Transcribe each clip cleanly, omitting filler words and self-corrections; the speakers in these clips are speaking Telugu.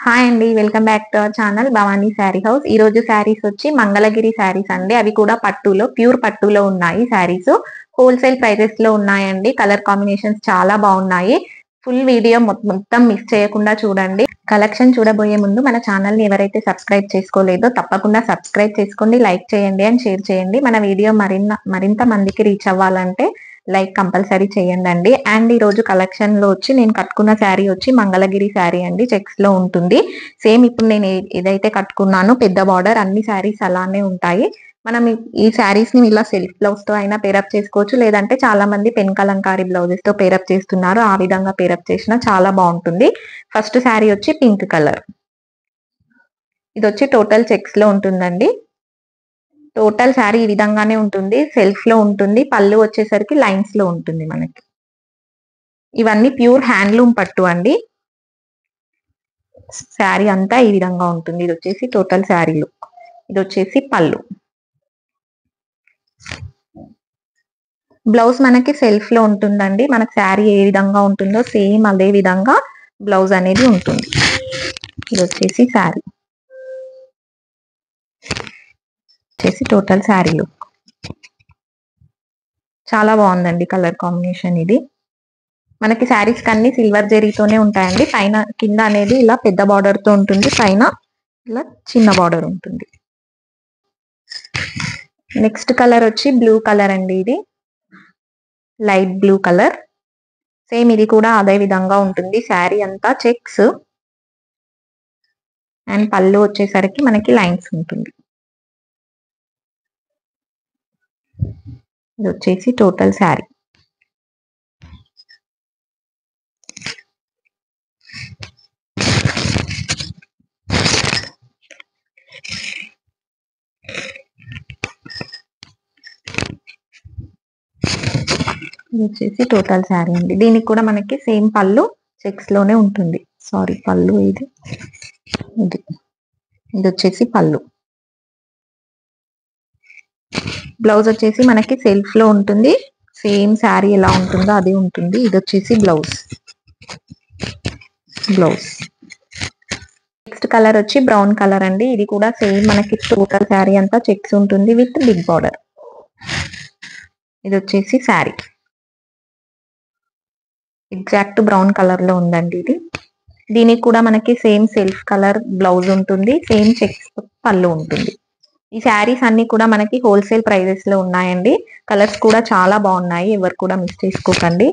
హాయ్ అండి, welcome back to our channel Bhavani sari house. ఈ రోజు శారీస్ వచ్చి మంగళగిరి శారీస్ అండి. అవి కూడా పట్టులో, ప్యూర్ పట్టులో ఉన్నాయి శారీస్. హోల్సేల్ ప్రైజెస్ లో ఉన్నాయండి. కలర్ కాంబినేషన్స్ చాలా బాగున్నాయి. ఫుల్ వీడియో మొత్తం మిస్ చేయకుండా చూడండి. కలెక్షన్ చూడబోయే ముందు మన ఛానల్ ని ఎవరైతే సబ్స్క్రైబ్ చేసుకోలేదో తప్పకుండా సబ్స్క్రైబ్ చేసుకోండి, లైక్ చేయండి అండ్ షేర్ చేయండి. మన వీడియో మరింత మందికి రీచ్ అవ్వాలంటే లైక్ కంపల్సరీ చేయండి. అండ్ ఈ రోజు కలెక్షన్ లో వచ్చి నేను కట్టుకున్న శారీ వచ్చి మంగళగిరి శారీ అండి. చెక్స్ లో ఉంటుంది. సేమ్ ఇప్పుడు నేను ఏదైతే కట్టుకున్నానో పెద్ద బార్డర్, అన్ని శారీస్ అలానే ఉంటాయి. మనం ఈ శారీస్ ని ఇలా సెల్ఫ్ బ్లౌజ్ తో అయినా పేరప్ చేసుకోవచ్చు, లేదంటే చాలా మంది పెన్ కలంకారీ బ్లౌజెస్ తో పేరప్ చేస్తున్నారు. ఆ విధంగా పేరప్ చేసినా చాలా బాగుంటుంది. ఫస్ట్ శారీ వచ్చి పింక్ కలర్. ఇది వచ్చి టోటల్ చెక్స్ లో ఉంటుందండి. టోటల్ శారీ ఈ విధంగానే ఉంటుంది, సెల్ఫ్ లో ఉంటుంది. పళ్ళు వచ్చేసరికి లైన్స్ లో ఉంటుంది మనకి. ఇవన్నీ ప్యూర్ హ్యాండ్లూమ్ పట్టు అండి. శారీ అంతా ఈ విధంగా ఉంటుంది. ఇది వచ్చేసి టోటల్ శారీ లుక్. ఇది వచ్చేసి పళ్ళు. బ్లౌజ్ మనకి సెల్ఫ్ లో ఉంటుందండి. మనకి శారీ ఏ విధంగా ఉంటుందో సేమ్ అదే విధంగా బ్లౌజ్ అనేది ఉంటుంది. ఇది వచ్చేసి శారీ, వచ్చేసి టోటల్ శారీ లుక్. చాలా బాగుందండి కలర్ కాంబినేషన్. ఇది మనకి శారీస్ కన్నీ సిల్వర్ జెరీతోనే ఉంటాయండి. పైన కింద అనేది ఇలా పెద్ద బార్డర్ తో ఉంటుంది, పైన ఇలా చిన్న బార్డర్ ఉంటుంది. నెక్స్ట్ కలర్ వచ్చి బ్లూ కలర్ అండి. ఇది లైట్ బ్లూ కలర్. సేమ్ ఇది కూడా అదే విధంగా ఉంటుంది. శారీ అంతా చెక్స్ అండ్ పళ్ళు వచ్చేసరికి మనకి లైన్స్ ఉంటుంది. ఇది వచ్చేసి టోటల్ శారీ. ఇది వచ్చేసి టోటల్ శారీ అండి. దీనికి కూడా మనకి సేమ్ పళ్ళు చెక్స్ లోనే ఉంటుంది. సారీ, పళ్ళు ఇది ఇది ఇది వచ్చేసి పళ్ళు. బ్లౌజ్ వచ్చేసి మనకి సెల్ఫ్ లో ఉంటుంది. సేమ్ శారీ ఎలా ఉంటుందో అదే ఉంటుంది. ఇది వచ్చేసి బ్లౌజ్. నెక్స్ట్ కలర్ వచ్చి బ్రౌన్ కలర్ అండి. ఇది కూడా సేమ్ మనకి టోటల్ శారీ అంతా చెక్స్ ఉంటుంది విత్ బిగ్ బార్డర్. ఇది వచ్చేసి శారీ ఎగ్జాక్ట్ బ్రౌన్ కలర్ లో ఉందండి ఇది. దీనికి కూడా మనకి సేమ్ సెల్ఫ్ కలర్ బ్లౌజ్ ఉంటుంది, సేమ్ చెక్స్ పళ్ళు ఉంటుంది. ఈ శారీస్ అన్ని కూడా మనకి హోల్సేల్ ప్రైజెస్ లో ఉన్నాయండి. కలర్స్ కూడా చాలా బాగున్నాయి, ఎవరు కూడా మిస్ చేసుకోకండి.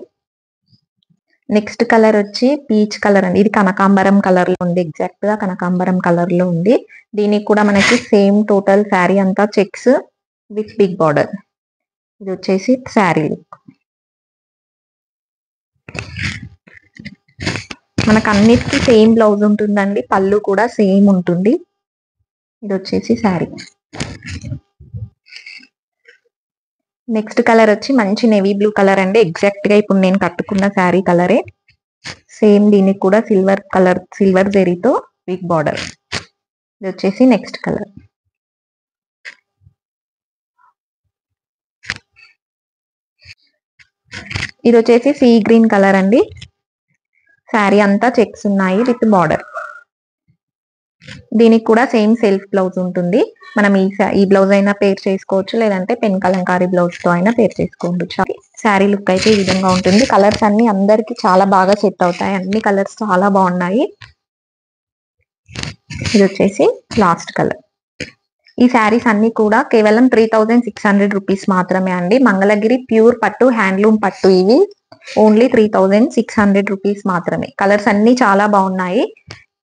నెక్స్ట్ కలర్ వచ్చి పీచ్ కలర్ అండి. ఇది కనకాంబరం కలర్ లో ఉంది, ఎగ్జాక్ట్ గా కనకాంబరం కలర్ లో ఉంది. దీనికి కూడా మనకి సేమ్ టోటల్ శారీ అంతా చెక్స్ విత్ బిగ్ బార్డర్. ఇది వచ్చేసి శారీ లుక్. మనకు అన్నిటికీ సేమ్ బ్లౌజ్ ఉంటుందండి, పళ్ళు కూడా సేమ్ ఉంటుంది. ఇది వచ్చేసి శారీ. నెక్స్ట్ కలర్ వచ్చి మంచి నేవీ బ్లూ కలర్ అండి. ఎగ్జాక్ట్ గా ఇప్పుడు నేను కట్టుకున్న శారీ కలరే. సేమ్ దీనికి కూడా సిల్వర్ కలర్, సిల్వర్ జెరీతో బిగ్ బార్డర్. ఇది వచ్చేసి నెక్స్ట్ కలర్. ఇది వచ్చేసి సీ గ్రీన్ కలర్ అండి. శారీ అంతా చెక్స్ ఉన్నాయి విత్ బార్డర్. దీనికి కూడా సేమ్ సెల్ఫ్ బ్లౌజ్ ఉంటుంది. మనం ఈ బ్లౌజ్ అయినా పేర్ చేసుకోవచ్చు, లేదంటే పెన్ కలంకారీ బ్లౌజ్ తో అయినా పేర్ చేసుకోవచ్చు. శారీ లుక్ అయితే ఈ విధంగా ఉంటుంది. కలర్స్ అన్ని అందరికి చాలా బాగా సెట్ అవుతాయి. అన్ని కలర్స్ చాలా బాగున్నాయి. ఇది వచ్చేసి లాస్ట్ కలర్. ఈ శారీస్ అన్ని కూడా కేవలం 3600 రూపీస్ మాత్రమే అండి. మంగళగిరి ప్యూర్ పట్టు, హ్యాండ్లూమ్ పట్టు. ఇవి ఓన్లీ 3600 రూపీస్ మాత్రమే. కలర్స్ అన్ని చాలా బాగున్నాయి.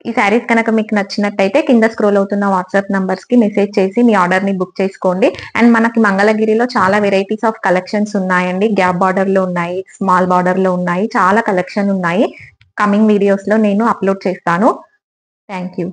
ఈ శారీస్ కనుక మీకు నచ్చినట్టయితే కింద స్క్రోల్ అవుతున్న వాట్సాప్ నంబర్స్ కి మెసేజ్ చేసి మీ ఆర్డర్ ని బుక్ చేసుకోండి. అండ్ మనకి మంగళగిరిలో చాలా వెరైటీస్ ఆఫ్ కలెక్షన్స్ ఉన్నాయండి. గ్యాప్ బార్డర్ లో ఉన్నాయి, స్మాల్ బార్డర్ లో ఉన్నాయి, చాలా కలెక్షన్ ఉన్నాయి. కమింగ్ వీడియోస్ లో నేను అప్లోడ్ చేస్తాను. Thank you.